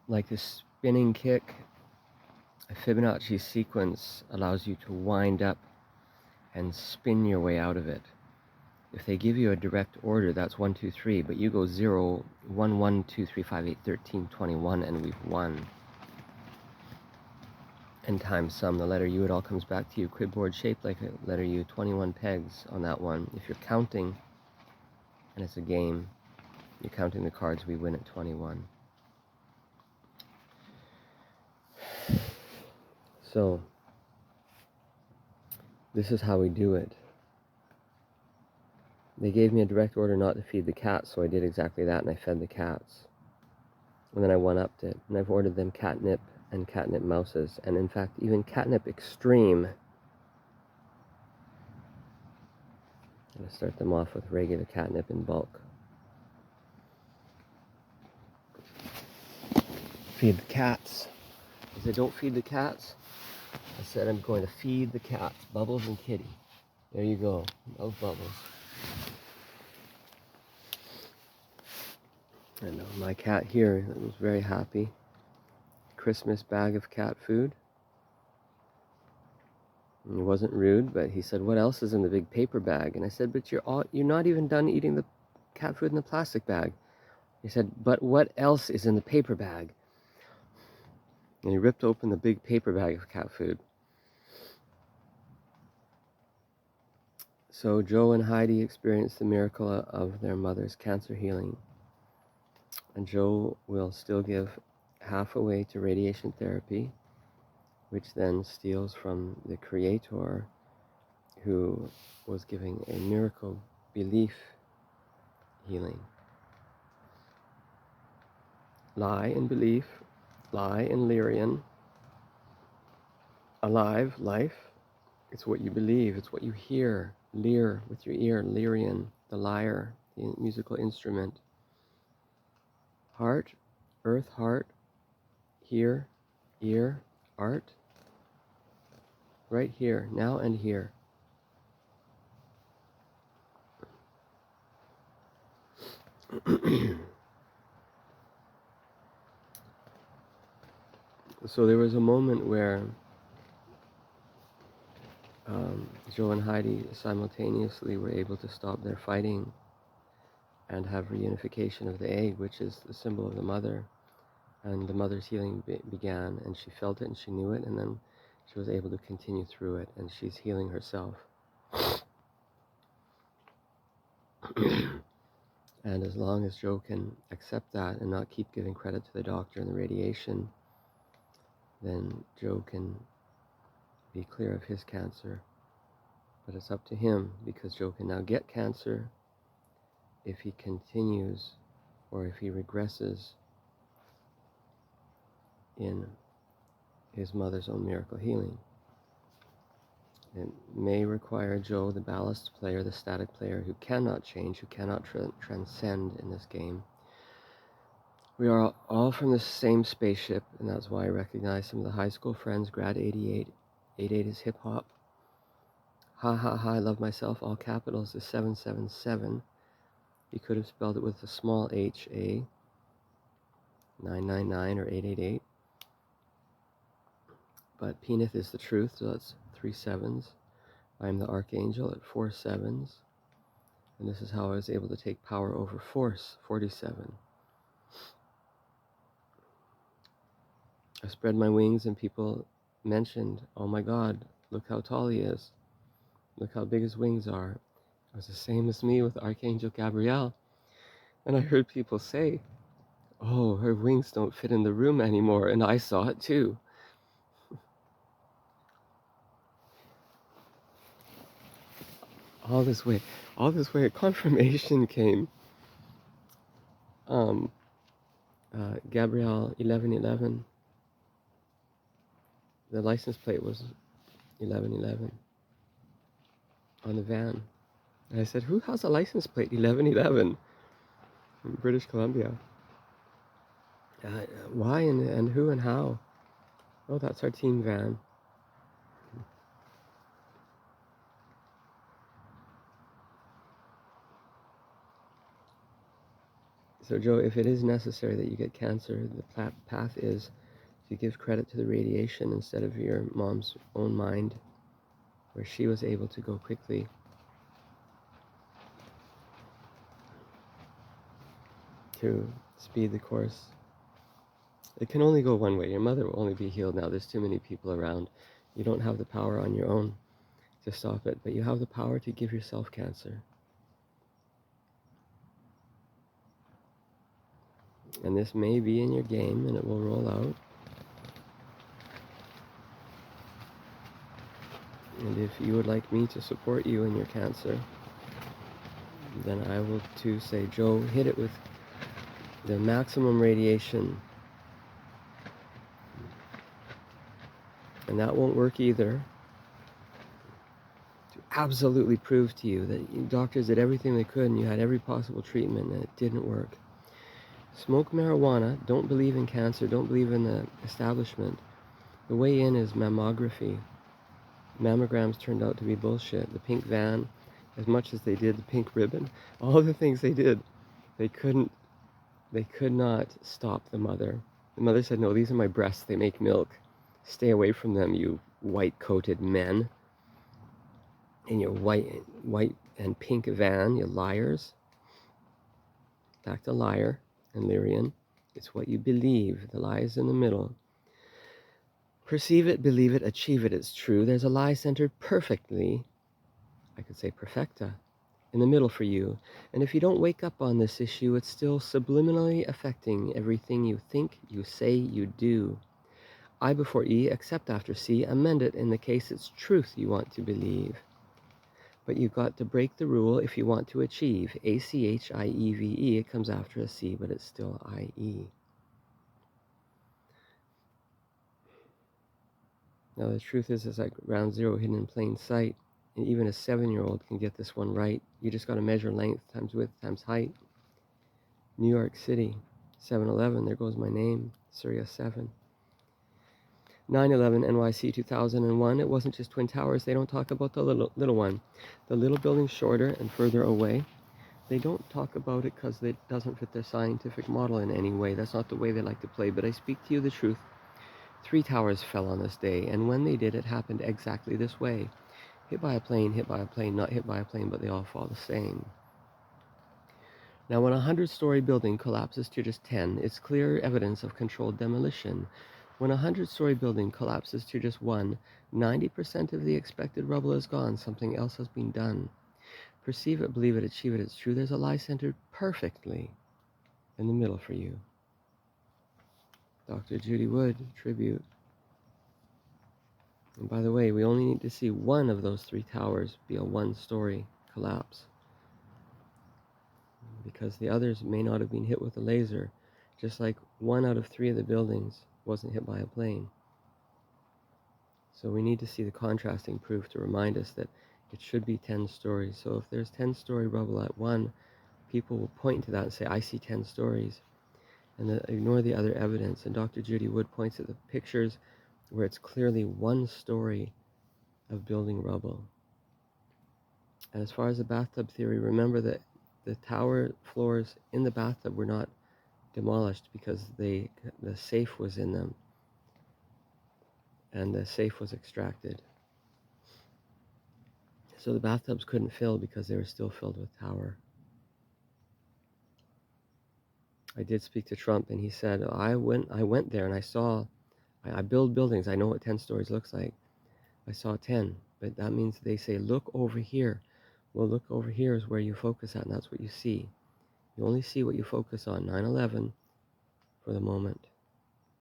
like this spinning kick, a Fibonacci sequence allows you to wind up and spin your way out of it. If they give you a direct order, that's 1, 2, 3, but you go 0, 1, 1, 2, 3, 5, 8, 13, 21, and we've won. And times some, the letter U, it all comes back to you. Quidboard shaped like a letter U, 21 pegs on that one. If you're counting, and it's a game, you're counting the cards, we win at 21. So, this is how we do it. They gave me a direct order not to feed the cats, so I did exactly that, and I fed the cats. And then I one-upped it, and I've ordered them catnip and catnip mouses, and in fact, even catnip extreme. I'm going to start them off with regular catnip in bulk. Feed the cats. I said, don't feed the cats. I said, I'm going to feed the cats, Bubbles and Kitty. There you go, love Bubbles. And my cat here was very happy. Christmas bag of cat food. And he wasn't rude, but he said, what else is in the big paper bag? And I said, but you're not even done eating the cat food in the plastic bag. He said, but what else is in the paper bag? And he ripped open the big paper bag of cat food. So Joe and Heidi experienced the miracle of their mother's cancer healing. And Joe will still give half away to radiation therapy, which then steals from the Creator, who was giving a miracle belief healing. Lie in belief, lie in Lyrian. Alive, life, it's what you believe, it's what you hear. Lear with your ear, Lyrian, the lyre, the musical instrument. Heart, earth, heart, here, ear, art. Right here, now and here. So there was a moment where Joe and Heidi simultaneously were able to stop their fighting and have reunification of the egg, which is the symbol of the mother. And the mother's healing began, and she felt it and she knew it, and then she was able to continue through it, and she's healing herself. And as long as Joe can accept that and not keep giving credit to the doctor and the radiation, then Joe can be clear of his cancer. But it's up to him, because Joe can now get cancer if he continues or if he regresses in his mother's own miracle healing. It may require Joe, the ballast player, the static player, who cannot change, who cannot transcend in this game. We are all from the same spaceship, and that's why I recognize some of the high school friends. Grad 88, 88 is hip hop. Ha ha ha, I love myself, all capitals is 777. He could have spelled it with a small h-a, 999 or 888. But Peneth is the truth, so that's 3 sevens. I'm the archangel at 4 sevens. And this is how I was able to take power over force, 47. I spread my wings and people mentioned, oh my God, look how tall he is. Look how big his wings are. It was the same as me with Archangel Gabrielle. And I heard people say, oh, her wings don't fit in the room anymore. And I saw it too. All this way, confirmation came. Gabrielle 1111. The license plate was 1111 on the van. And I said, who has a license plate 1111 in British Columbia? Why and who and how? Oh, that's our team van. So Joe, if it is necessary that you get cancer, the path is to give credit to the radiation instead of your mom's own mind, where she was able to go quickly. To speed the course. It can only go one way. Your mother will only be healed now. There's too many people around. You don't have the power on your own to stop it, but you have the power to give yourself cancer. And this may be in your game, and it will roll out. And if you would like me to support you in your cancer, then I will too say, Joe, hit it with the maximum radiation. And that won't work either. To absolutely prove to you that doctors did everything they could and you had every possible treatment and it didn't work. Smoke marijuana, don't believe in cancer, don't believe in the establishment. The way in is mammography. Mammograms turned out to be bullshit. The pink van, as much as they did, the pink ribbon, all the things they did, they could not stop the mother. The mother said, no, these are my breasts, they make milk. Stay away from them, you white-coated men. In your white and pink van, you liars. Back to liar and Lyrian. It's what you believe. The lie is in the middle. Perceive it, believe it, achieve it. It's true. There's a lie centered perfectly, I could say perfecta, in the middle for you. And if you don't wake up on this issue, it's still subliminally affecting everything you think, you say, you do. I before E, accept after C, amend it in the case it's truth you want to believe. But you've got to break the rule if you want to achieve. ACHIEVE, it comes after a C, but it's still IE. Now the truth is like round zero hidden in plain sight. And even a 7-year-old can get this one right. You just got to measure length times width times height. New York City, 7-Eleven, there goes my name, Surya 7. 9/11 NYC 2001, it wasn't just Twin Towers. They don't talk about the little one. The little building shorter and further away. They don't talk about it because it doesn't fit their scientific model in any way. That's not the way they like to play. But I speak to you the truth. 3 towers fell on this day, and when they did, it happened exactly this way. Hit by a plane, not hit by a plane, but they all fall the same. Now, when a 100-story building collapses to just 10, it's clear evidence of controlled demolition. When a 100-story building collapses to just 1, 90% of the expected rubble is gone. Something else has been done. Perceive it, believe it, achieve it, it's true. There's a lie centered perfectly in the middle for you. Dr. Judy Wood, tribute. And by the way, we only need to see one of those 3 towers be a 1-story collapse, because the others may not have been hit with a laser, just like 1 out of 3 of the buildings wasn't hit by a plane. So we need to see the contrasting proof to remind us that it should be 10 stories. So if there's 10-story rubble at 1, people will point to that and say, I see 10 stories, and ignore the other evidence. And Dr. Judy Wood points at the pictures where it's clearly 1 story of building rubble. And as far as the bathtub theory, remember that the tower floors in the bathtub were not demolished because the safe was in them, and the safe was extracted. So the bathtubs couldn't fill because they were still filled with tower. I did speak to Trump, and he said, I went there and I saw, I build buildings, I know what 10 stories looks like. I saw 10, but that means they say, look over here. Well, look over here is where you focus at, and that's what you see. You only see what you focus on. 9/11 for the moment.